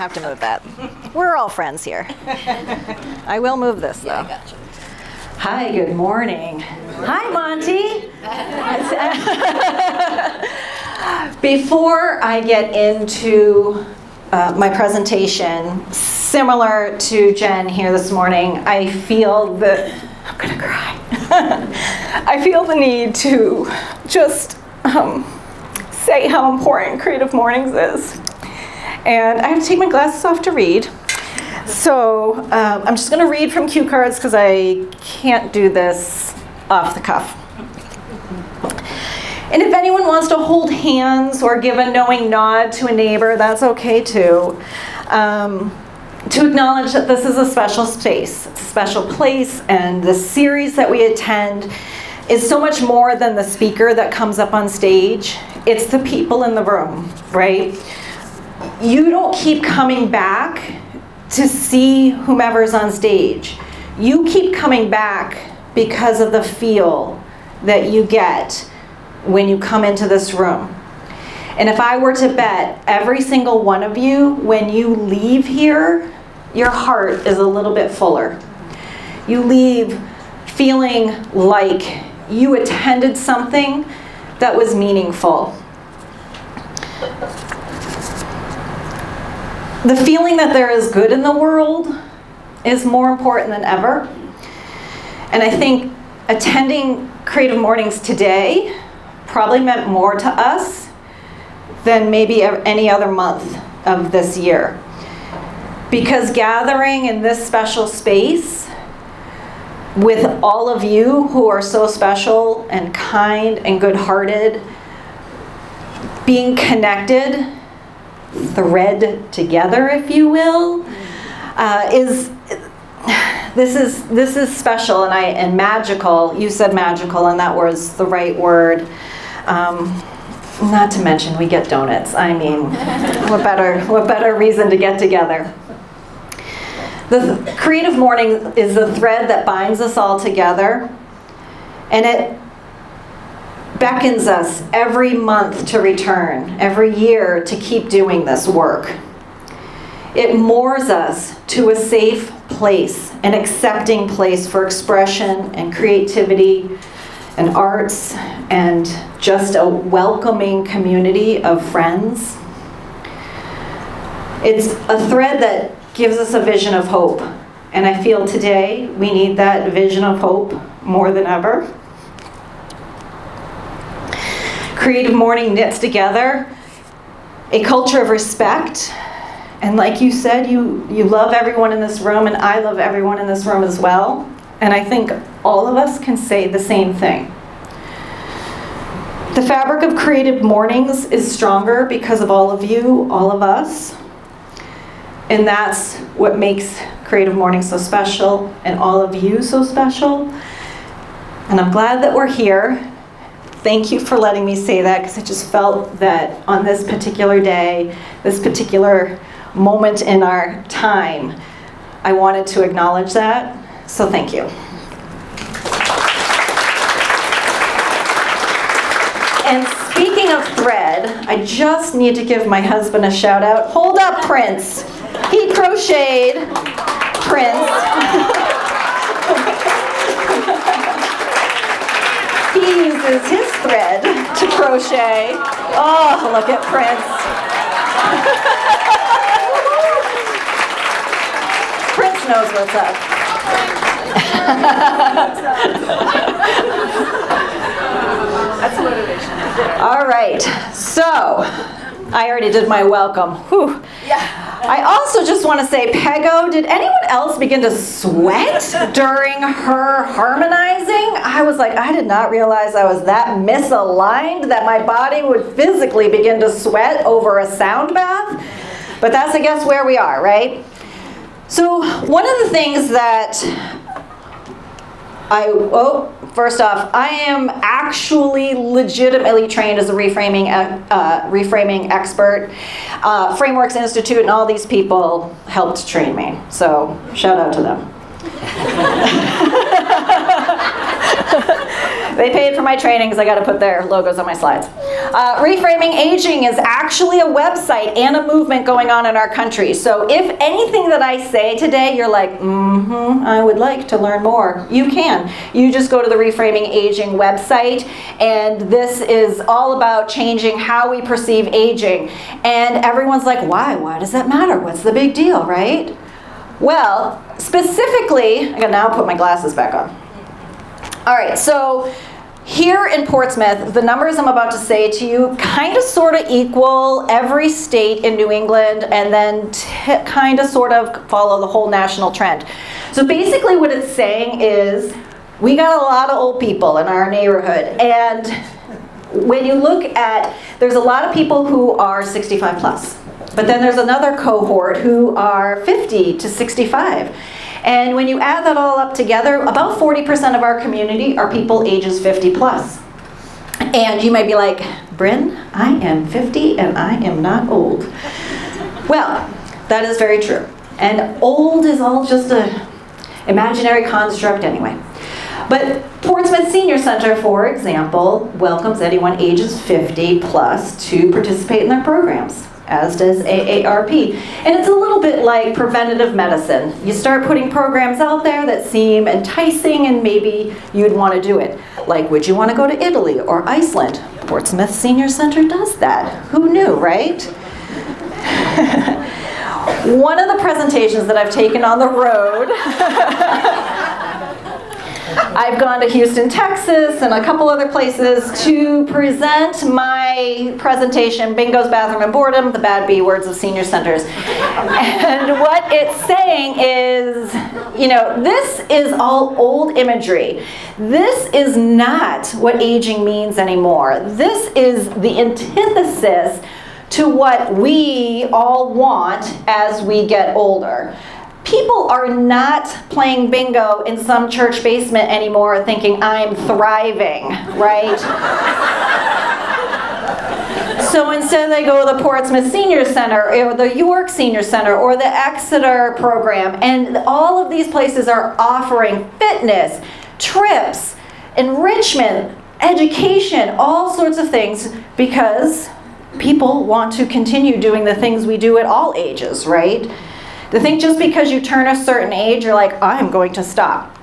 have to move that. We're all friends here. I will move this, though. Yeah, I gotcha. Hi, good morning. Hi, Monty. Before I get into my presentation, similar to Jen here this morning, I feel the, I'm gonna cry. I feel the need to just say how important Creative Mornings is. And I have to take my glasses off to read. So I'm just going to read from cue cards because I can't do this off the cuff. And if anyone wants to hold hands or give a knowing nod to a neighbor, that's okay too. To acknowledge that this is a special space, a special place, and the series that we attend is so much more than the speaker that comes up on stage. It's the people in the room, right? You don't keep coming back to see whomever's on stage. You keep coming back because of the feel that you get when you come into this room. And if I were to bet every single one of you, when you leave here, your heart is a little bit fuller. You leave feeling like you attended something that was meaningful. The feeling that there is good in the world is more important than ever. And I think attending Creative Mornings today probably meant more to us than maybe any other month of this year. Because gathering in this special space with all of you who are so special and kind and good-hearted, being connected, thread together, if you will, this is special and magical. You said magical, and that was the right word. Not to mention we get donuts. I mean, what better reason to get together? The Creative Morning is the thread that binds us all together, and it beckons us every month to return, every year to keep doing this work. It moors us to a safe place, an accepting place for expression and creativity and arts and just a welcoming community of friends. It's a thread that gives us a vision of hope, and I feel today we need that vision of hope more than ever. Creative Morning knits together a culture of respect, and like you said, you love everyone in this room, and I love everyone in this room as well, and I think all of us can say the same thing. The fabric of Creative Mornings is stronger because of all of you, all of us, and that's what makes Creative Mornings so special, and all of you so special, and I'm glad that we're here. Thank you for letting me say that, because I just felt that on this particular day, this particular moment in our time, I wanted to acknowledge that, so thank you. And speaking of thread, I just need to give my husband a shout out. Hold up, Prince. He crocheted, Prince. He uses his thread to crochet. Oh, look at Prince. Prince knows what's up. That's motivation. All right, so I already did my welcome. Whew. Yeah. I also just want to say, Pego, did anyone else begin to sweat during her harmonizing? I was like, I did not realize I was that misaligned that my body would physically begin to sweat over a sound bath. But that's, I guess, where we are, right? So one of the things that first off, I am actually legitimately trained as a reframing expert. Frameworks Institute and all these people helped train me, so shout out to them. They paid for my trainings. I got to put their logos on my slides. Reframing Aging is actually a website and a movement going on in our country. So if anything that I say today, you're like, I would like to learn more, you can. You just go to the Reframing Aging website, and this is all about changing how we perceive aging. And everyone's like, why? Why does that matter? What's the big deal, right? Well, specifically, I gotta now put my glasses back on. All right, so here in Portsmouth, the numbers I'm about to say to you kind of sort of equal every state in New England, and then kind of sort of follow the whole national trend. So basically what it's saying is we got a lot of old people in our neighborhood, and when you look at, there's a lot of people who are 65 plus. But then there's another cohort who are 50 to 65. And when you add that all up together, about 40% of our community are people ages 50 plus. And you might be like, Brinn, I am 50 and I am not old. Well, that is very true. And old is all just an imaginary construct anyway. But Portsmouth Senior Center, for example, welcomes anyone ages 50 plus to participate in their programs, as does AARP. And it's a little bit like preventative medicine. You start putting programs out there that seem enticing and maybe you'd want to do it. Like, would you want to go to Italy or Iceland? Portsmouth Senior Center does that. Who knew, right? One of the presentations that I've taken on the road, I've gone to Houston, Texas, and a couple other places to present my presentation, Bingo's Bathroom and Boredom, the bad B words of senior centers. And what it's saying is, you know, this is all old imagery. This is not what aging means anymore. This is the antithesis to what we all want as we get older. People are not playing bingo in some church basement anymore thinking I'm thriving, right? So instead they go to the Portsmouth Senior Center or the York Senior Center or the Exeter program, and all of these places are offering fitness, trips, enrichment, education, all sorts of things because people want to continue doing the things we do at all ages, right? To think just because you turn a certain age, you're like, I'm going to stop.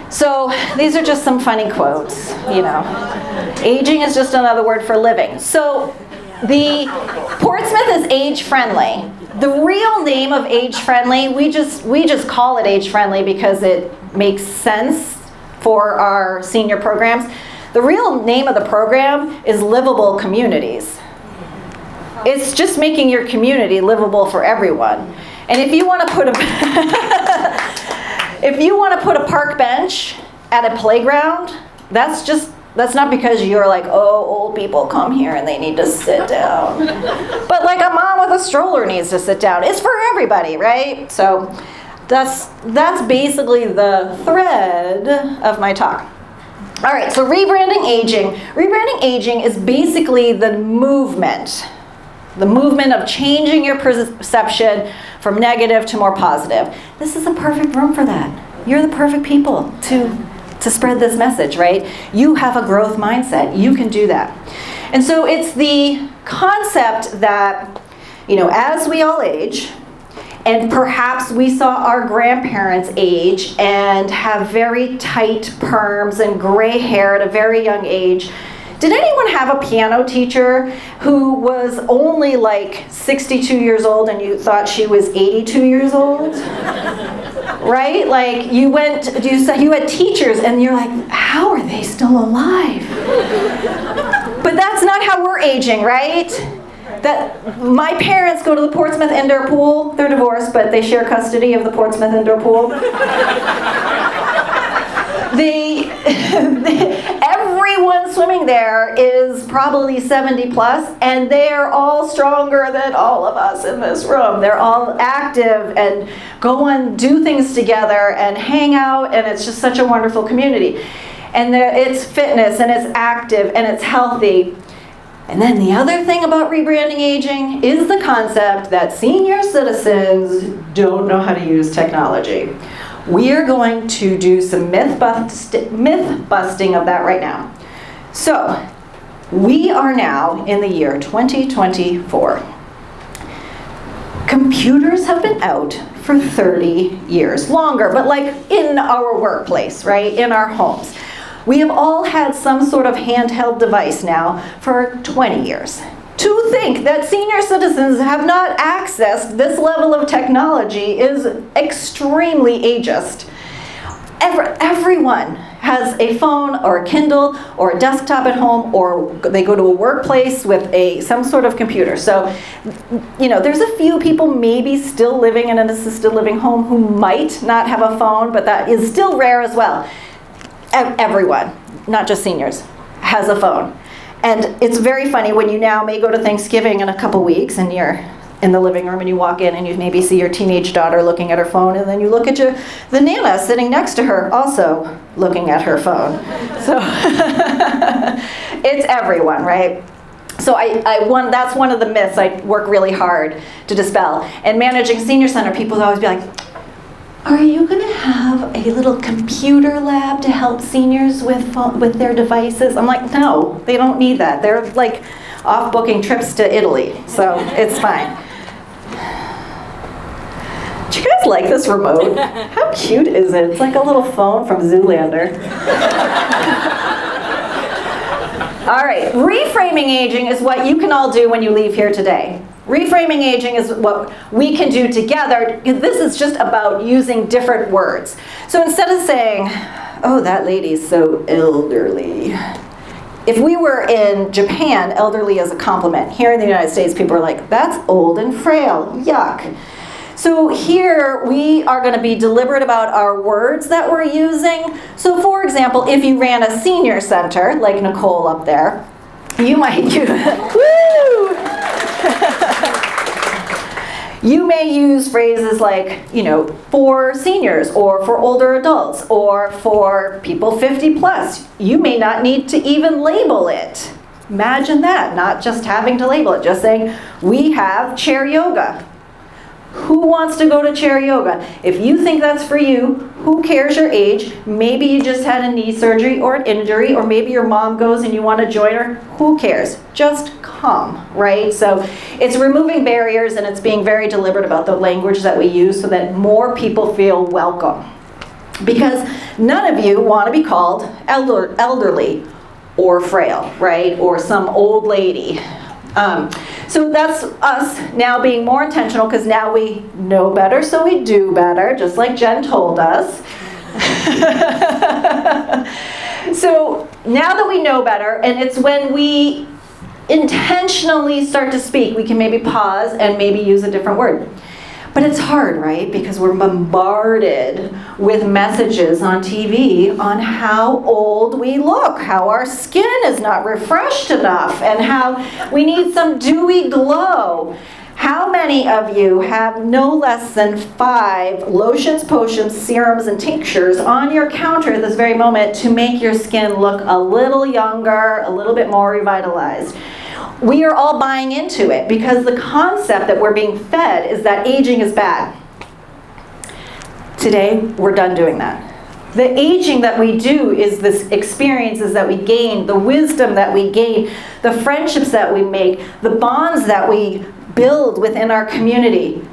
So these are just some funny quotes, you know. Aging is just another word for living. So the Portsmouth is age-friendly. The real name of age-friendly, we just call it age-friendly because it makes sense for our senior programs. The real name of the program is Livable Communities. It's just making your community livable for everyone. And if you want to put a park bench at a playground, that's not because you're like, oh, old people come here and they need to sit down. But like a mom with a stroller needs to sit down. It's for everybody, right? So that's basically the thread of my talk. All right, so rebranding aging. Rebranding aging is basically the movement of changing your perception from negative to more positive. This is the perfect room for that. You're the perfect people to spread this message, right? You have a growth mindset. You can do that. And so it's the concept that, you know, as we all age, and perhaps we saw our grandparents age and have very tight perms and gray hair at a very young age. Did anyone have a piano teacher who was only like 62 years old and you thought she was 82 years old? Right? Like you had teachers and you're like, how are they still alive? But that's not how we're aging, right? That my parents go to the Portsmouth indoor pool. They're divorced, but they share custody of the Portsmouth indoor pool. Everyone swimming there is probably 70 plus, and they are all stronger than all of us in this room. They're all active and go and do things together and hang out, and it's just such a wonderful community. And it's fitness, and it's active, and it's healthy. And then the other thing about rebranding aging is the concept that senior citizens don't know how to use technology. We are going to do some myth busting of that right now. So, we are now in the year 2024. Computers have been out for 30 years, longer, but like in our workplace, right, in our homes. We have all had some sort of handheld device now for 20 years. To think that senior citizens have not accessed this level of technology is extremely ageist. Everyone has a phone or a Kindle or a desktop at home, or they go to a workplace with some sort of computer. So, there's a few people maybe still living in an assisted living home who might not have a phone, but that is still rare as well. Everyone, not just seniors, has a phone. And it's very funny when you now may go to Thanksgiving in a couple weeks and you're in the living room and you walk in and you maybe see your teenage daughter looking at her phone, and then you look at the Nana sitting next to her also looking at her phone. So it's everyone, right? So that's one of the myths I work really hard to dispel. And managing senior center, people always be like, are you going to have a little computer lab to help seniors with their devices? I'm like, no, they don't need that. They're like off booking trips to Italy, so it's fine. Do you guys like this remote? How cute is it? It's like a little phone from Zoolander. All right, reframing aging is what you can all do when you leave here today. Reframing aging is what we can do together. This is just about using different words. So instead of saying, oh, that lady's so elderly. If we were in Japan, elderly is a compliment. Here in the United States, people are like, that's old and frail, yuck. So here we are going to be deliberate about our words that we're using. So for example, if you ran a senior center, like Nicole up there, you might use, woo! You may use phrases like, for seniors, or for older adults, or for people 50 plus. You may not need to even label it. Imagine that, not just having to label it, just saying, we have chair yoga. Who wants to go to chair yoga? If you think that's for you, who cares your age? Maybe you just had a knee surgery or an injury, or maybe your mom goes and you want to join her. Who cares? Just come, right? So it's removing barriers, and it's being very deliberate about the language that we use so that more people feel welcome. Because none of you want to be called elderly or frail, right? Or some old lady. So that's us now being more intentional, because now we know better, so we do better, just like Jen told us. So now that we know better, and it's when we intentionally start to speak, we can maybe pause and maybe use a different word. But it's hard, right? Because we're bombarded with messages on TV on how old we look, how our skin is not refreshed enough, and how we need some dewy glow. How many of you have no less than 5 lotions, potions, serums, and tinctures on your counter at this very moment to make your skin look a little younger, a little bit more revitalized? We are all buying into it because the concept that we're being fed is that aging is bad. Today, we're done doing that. The aging that we do is this experiences that we gain, the wisdom that we gain, the friendships that we make, the bonds that we build within our community.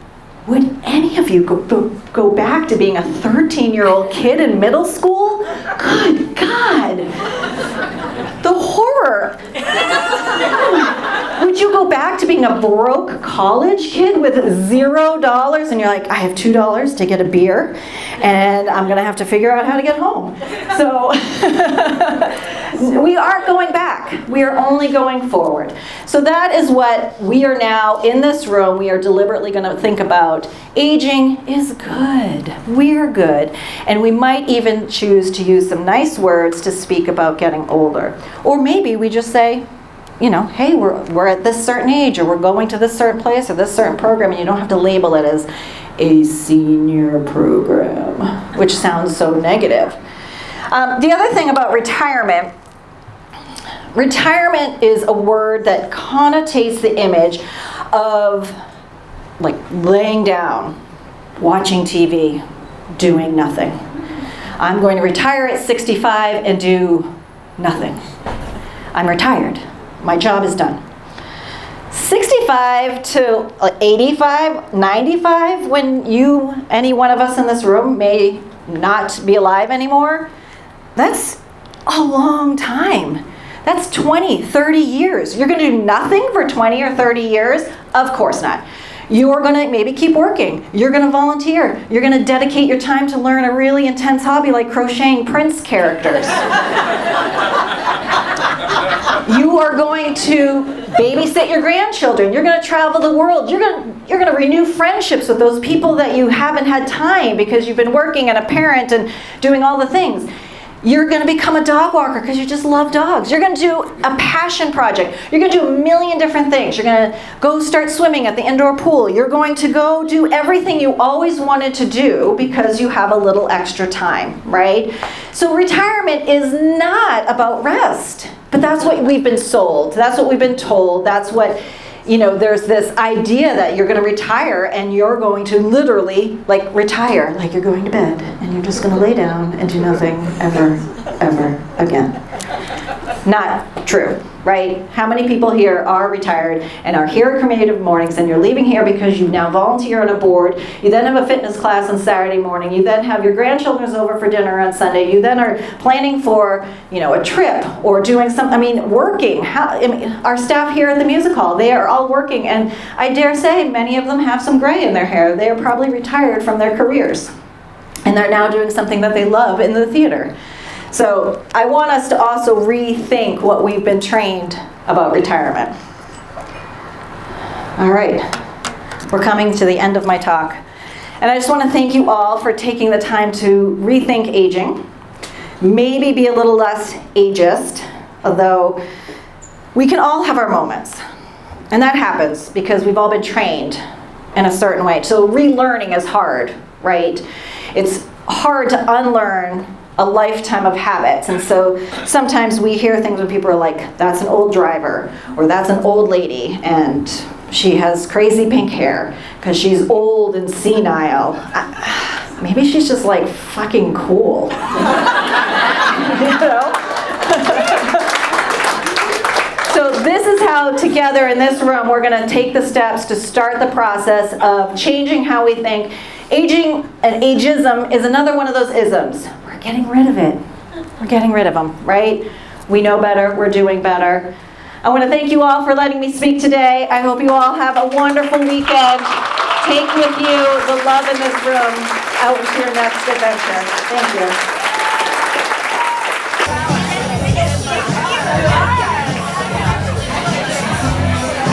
Would any of you go back to being a 13-year-old kid in middle school? Good God! The horror! Would you go back to being a broke college kid with $0 and you're like, I have $2 to get a beer and I'm going to have to figure out how to get home? So we aren't going back. We are only going forward. So that is what we are now in this room. We are deliberately going to think about. Aging is good. We're good. And we might even choose to use some nice words to speak about getting older. Or maybe we just say, hey, we're at this certain age, or we're going to this certain place or this certain program, and you don't have to label it as a senior program, which sounds so negative. The other thing about retirement is a word that connotates the image of like laying down, watching TV, doing nothing. I'm going to retire at 65 and do nothing. I'm retired. My job is done. 65 to 85, 95, when any one of us in this room may not be alive anymore, that's a long time. That's 20, 30 years. You're going to do nothing for 20 or 30 years? Of course not. You're going to maybe keep working. You're going to volunteer. You're going to dedicate your time to learn a really intense hobby like crocheting Prince characters. You are going to babysit your grandchildren. You're going to travel the world. You're going to renew friendships with those people that you haven't had time because you've been working and a parent and doing all the things. You're going to become a dog walker because you just love dogs. You're going to do a passion project. You're going to do a million different things. You're going to go start swimming at the indoor pool. You're going to go do everything you always wanted to do because you have a little extra time, right? So retirement is not about rest, but that's what we've been sold. That's what we've been told. That's what, there's this idea that you're going to retire and you're going to literally retire, like you're going to bed and you're just going to lay down and do nothing ever again. Not true, right? How many people here are retired and are here at Creative Mornings and you're leaving here because you now volunteer on a board, you then have a fitness class on Saturday morning, you then have your grandchildren over for dinner on Sunday, you then are planning for, a trip or doing working. Our staff here at the music hall, they are all working, and I dare say many of them have some gray in their hair. They are probably retired from their careers and they're now doing something that they love in the theater. So I want us to also rethink what we've been trained about retirement. All right, we're coming to the end of my talk. And I just want to thank you all for taking the time to rethink aging. Maybe be a little less ageist, although we can all have our moments. And that happens because we've all been trained in a certain way. So relearning is hard, right? It's hard to unlearn a lifetime of habits. And so sometimes we hear things when people are like, that's an old driver, or that's an old lady, and she has crazy pink hair because she's old and senile. Maybe she's just fucking cool. So this is how together in this room we're going to take the steps to start the process of changing how we think. Aging and ageism is another one of those isms. We're getting rid of it. We're getting rid of them, right? We know better. We're doing better. I want to thank you all for letting me speak today. I hope you all have a wonderful weekend. Take with you the love in this room out into your next adventure. Thank you.